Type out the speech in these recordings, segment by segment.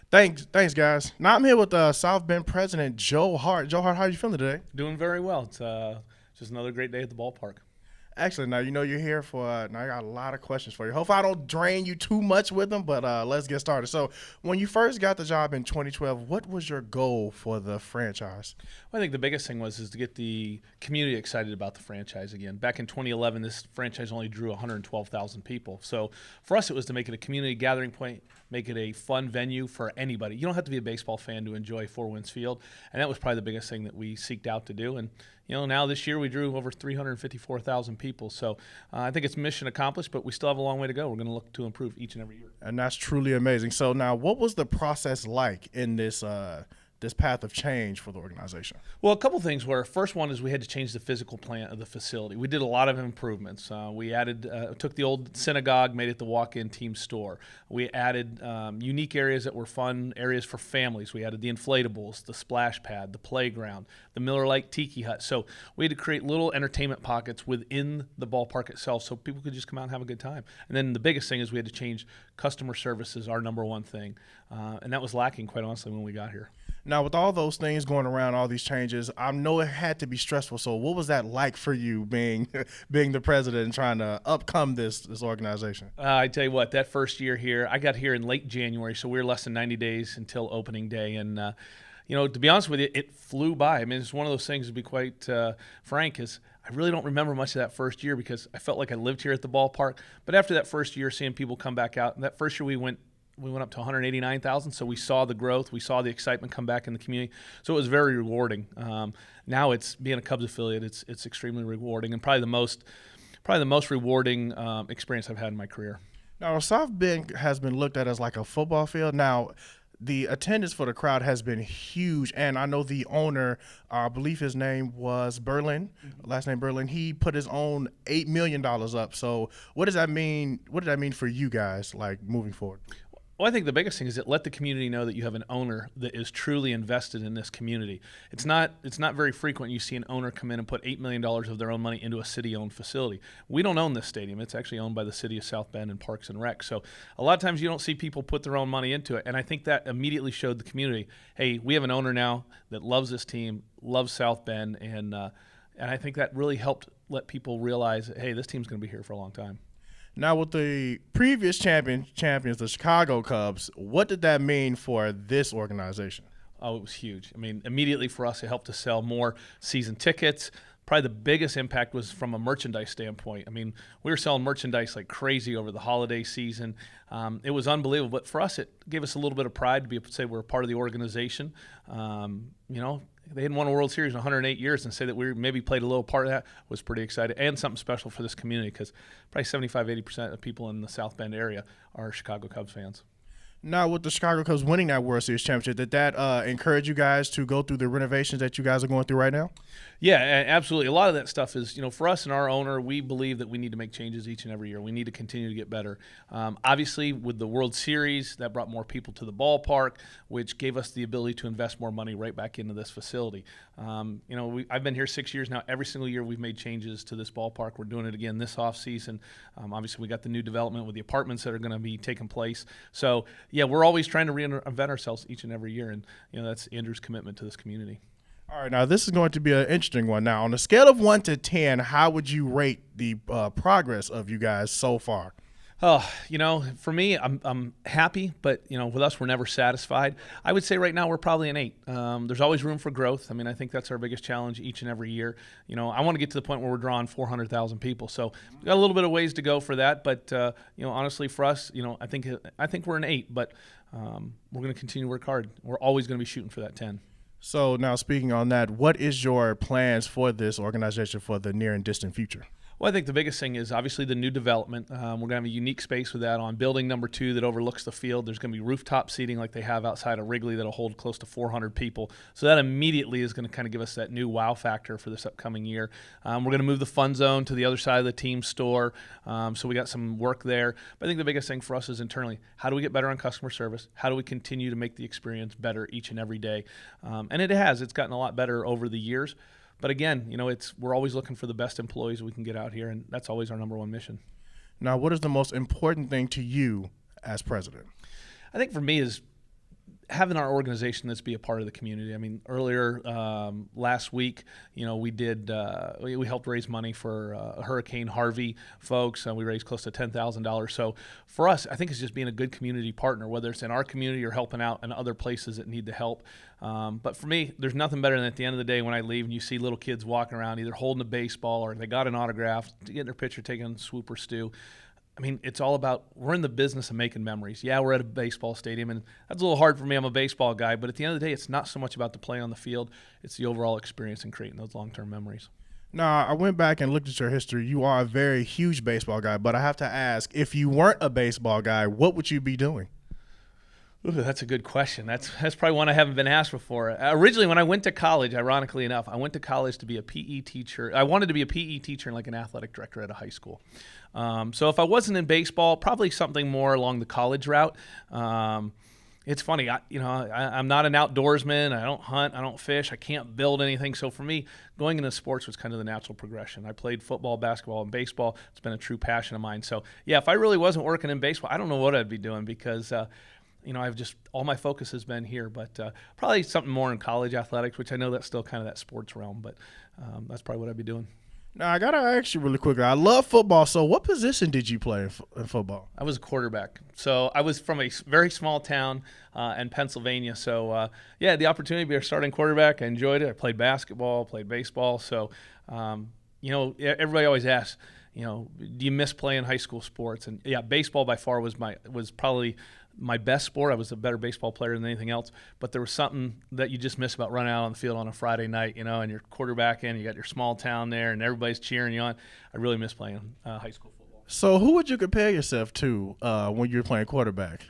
Thanks, guys. Now I'm here with South Bend President Joe Hart. Joe Hart, how are you feeling today? Doing very well. It's just another great day at the ballpark. Excellent. Now you know you're here for. Now I got a lot of questions for you. Hopefully I don't drain you too much with them, but let's get started. So when you first got the job in 2012, what was your goal for the franchise? Well, I think the biggest thing was to get the community excited about the franchise again. Back in 2011, this franchise only drew 112,000 people. So for us, it was to make it a community gathering point, make it a fun venue for anybody. You don't have to be a baseball fan to enjoy Four Winds Field, and that was probably the biggest thing that we seeked out to do. And now this year we drew over 354,000 people. So I think it's mission accomplished, but we still have a long way to go. We're going to look to improve each and every year. And that's truly amazing. So now, what was the process like in this path of change for the organization? Well, a couple things were. First one is we had to change the physical plan of the facility. We did a lot of improvements. We took the old synagogue, made it the walk-in team store. We added unique areas that were fun areas for families. We added the inflatables, the splash pad, the playground, the Miller Lite Tiki Hut. So we had to create little entertainment pockets within the ballpark itself so people could just come out and have a good time. And then the biggest thing is we had to change customer service is our number one thing. And that was lacking, quite honestly, when we got here. Now, with all those things going around, all these changes, I know it had to be stressful. So, what was that like for you, being being the president and trying to upcome this organization? I tell you what, that first year here, I got here in late January, so we were less than 90 days until opening day, and to be honest with you, it flew by. I mean, it's one of those things. To be quite frank, is I really don't remember much of that first year because I felt like I lived here at the ballpark. But after that first year, seeing people come back out, and that first year we went up to 189,000, so we saw the growth, we saw the excitement come back in the community, so it was very rewarding. Now it's being a Cubs affiliate, it's extremely rewarding, and probably the most rewarding experience I've had in my career. Now, South Bend has been looked at as like a football field. Now, the attendance for the crowd has been huge, and I know the owner, I believe his name was Berlin, last name Berlin. He put his own $8 million up. So, what does that mean? What did that mean for you guys, like moving forward? Well, I think the biggest thing is that let the community know that you have an owner that is truly invested in this community. It's not very frequent you see an owner come in and put $8 million of their own money into a city-owned facility. We don't own this stadium. It's actually owned by the city of South Bend and Parks and Rec. So a lot of times you don't see people put their own money into it, and I think that immediately showed the community, hey, we have an owner now that loves this team, loves South Bend, and I think that really helped let people realize, hey, this team's going to be here for a long time. Now, with the previous champions, the Chicago Cubs, what did that mean for this organization? Oh, it was huge. I mean, immediately for us, it helped to sell more season tickets. Probably the biggest impact was from a merchandise standpoint. I mean, we were selling merchandise like crazy over the holiday season. It was unbelievable. But for us, it gave us a little bit of pride to be able to say we're a part of the organization. They hadn't won a World Series in 108 years, and say that we maybe played a little part of that was pretty exciting and something special for this community because probably 75-80% of people in the South Bend area are Chicago Cubs fans. Now, with the Chicago Cubs winning that World Series championship, did that encourage you guys to go through the renovations that you guys are going through right now? Yeah, absolutely. A lot of that stuff is, for us and our owner, we believe that we need to make changes each and every year. We need to continue to get better. Obviously, with the World Series, that brought more people to the ballpark, which gave us the ability to invest more money right back into this facility. I've been here 6 years now. Every single year we've made changes to this ballpark. We're doing it again this offseason. Obviously, we got the new development with the apartments that are going to be taking place. So, yeah, we're always trying to reinvent ourselves each and every year, and that's Andrew's commitment to this community. All right, now this is going to be an interesting one. Now, on a scale of 1 to 10, how would you rate the progress of you guys so far? Oh, for me, I'm happy, but with us, we're never satisfied. I would say right now we're probably an 8. There's always room for growth. I mean, I think that's our biggest challenge each and every year. I want to get to the point where we're drawing 400,000 people. So we've got a little bit of ways to go for that. But honestly, for us, I think we're an 8. But we're going to continue to work hard. We're always going to be shooting for that 10. So now, speaking on that, what is your plans for this organization for the near and distant future? Well, I think the biggest thing is obviously the new development. We're going to have a unique space with that on building number 2 that overlooks the field. There's going to be rooftop seating like they have outside of Wrigley that'll hold close to 400 people. So that immediately is going to kind of give us that new wow factor for this upcoming year. We're going to move the fun zone to the other side of the team store. So we got some work there. But I think the biggest thing for us is internally, how do we get better on customer service? How do we continue to make the experience better each and every day? And it has. It's gotten a lot better over the years. But again, we're always looking for the best employees we can get out here, and that's always our number one mission. Now, what is the most important thing to you as president? I think for me is having our organization that's be a part of the community. I mean, earlier last week, we did we helped raise money for Hurricane Harvey folks. We raised close to $10,000. So for us, I think it's just being a good community partner, whether it's in our community or helping out in other places that need the help. But for me, there's nothing better than at the end of the day when I leave and you see little kids walking around either holding a baseball or they got an autograph, getting their picture taken on Swoop or Stew. I mean, it's all about, we're in the business of making memories. Yeah, we're at a baseball stadium, and that's a little hard for me. I'm a baseball guy, but at the end of the day, it's not so much about the play on the field. It's the overall experience and creating those long-term memories. Now, I went back and looked at your history. You are a very huge baseball guy, but I have to ask, if you weren't a baseball guy, what would you be doing? Ooh, that's a good question. That's probably one I haven't been asked before. Originally, when I went to college, ironically enough, I went to college to be a PE teacher. I wanted to be a PE teacher and like an athletic director at a high school. So if I wasn't in baseball, probably something more along the college route. It's funny, I'm not an outdoorsman. I don't hunt. I don't fish. I can't build anything. So for me, going into sports was kind of the natural progression. I played football, basketball, and baseball. It's been a true passion of mine. So yeah, if I really wasn't working in baseball, I don't know what I'd be doing because I've just, all my focus has been here, but probably something more in college athletics, which I know that's still kind of that sports realm, but that's probably what I'd be doing. Now, I got to ask you really quickly. I love football, so what position did you play in football? I was a quarterback. So I was from a very small town in Pennsylvania. So, the opportunity to be a starting quarterback, I enjoyed it. I played basketball, played baseball. So, everybody always asks, do you miss playing high school sports? And yeah, baseball by far was probably my best sport. I was a better baseball player than anything else, but there was something that you just miss about running out on the field on a Friday night, and you're quarterbacking, you got your small town there, and everybody's cheering you on. I really miss playing high school football. So who would you compare yourself to when you were playing quarterback?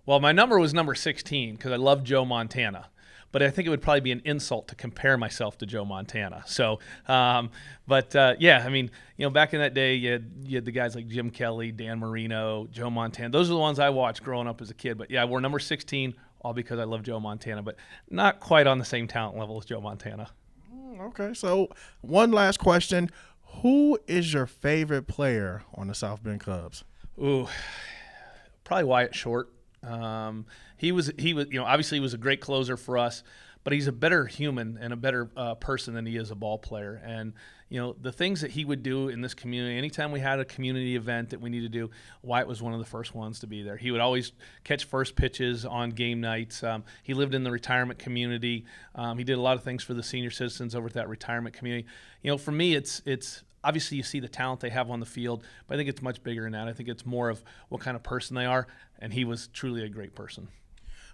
Well, my number was number 16 because I love Joe Montana. But I think it would probably be an insult to compare myself to Joe Montana. So, back in that day, you had the guys like Jim Kelly, Dan Marino, Joe Montana. Those are the ones I watched growing up as a kid. But yeah, I wore number 16, all because I love Joe Montana, but not quite on the same talent level as Joe Montana. Okay, so one last question. Who is your favorite player on the South Bend Cubs? Ooh, probably Wyatt Short. He was obviously he was a great closer for us, but he's a better human and a better person than he is a ball player. And the things that he would do in this community, anytime we had a community event that we needed to do, Wyatt was one of the first ones to be there. He would always catch first pitches on game nights. He lived in the retirement community. He did a lot of things for the senior citizens over at that retirement community. For me, it's obviously you see the talent they have on the field, but I think it's much bigger than that. I think it's more of what kind of person they are, and he was truly a great person.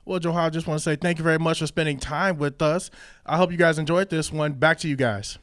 Well, Joe, I just want to say thank you very much for spending time with us. I hope you guys enjoyed this one. Back to you guys.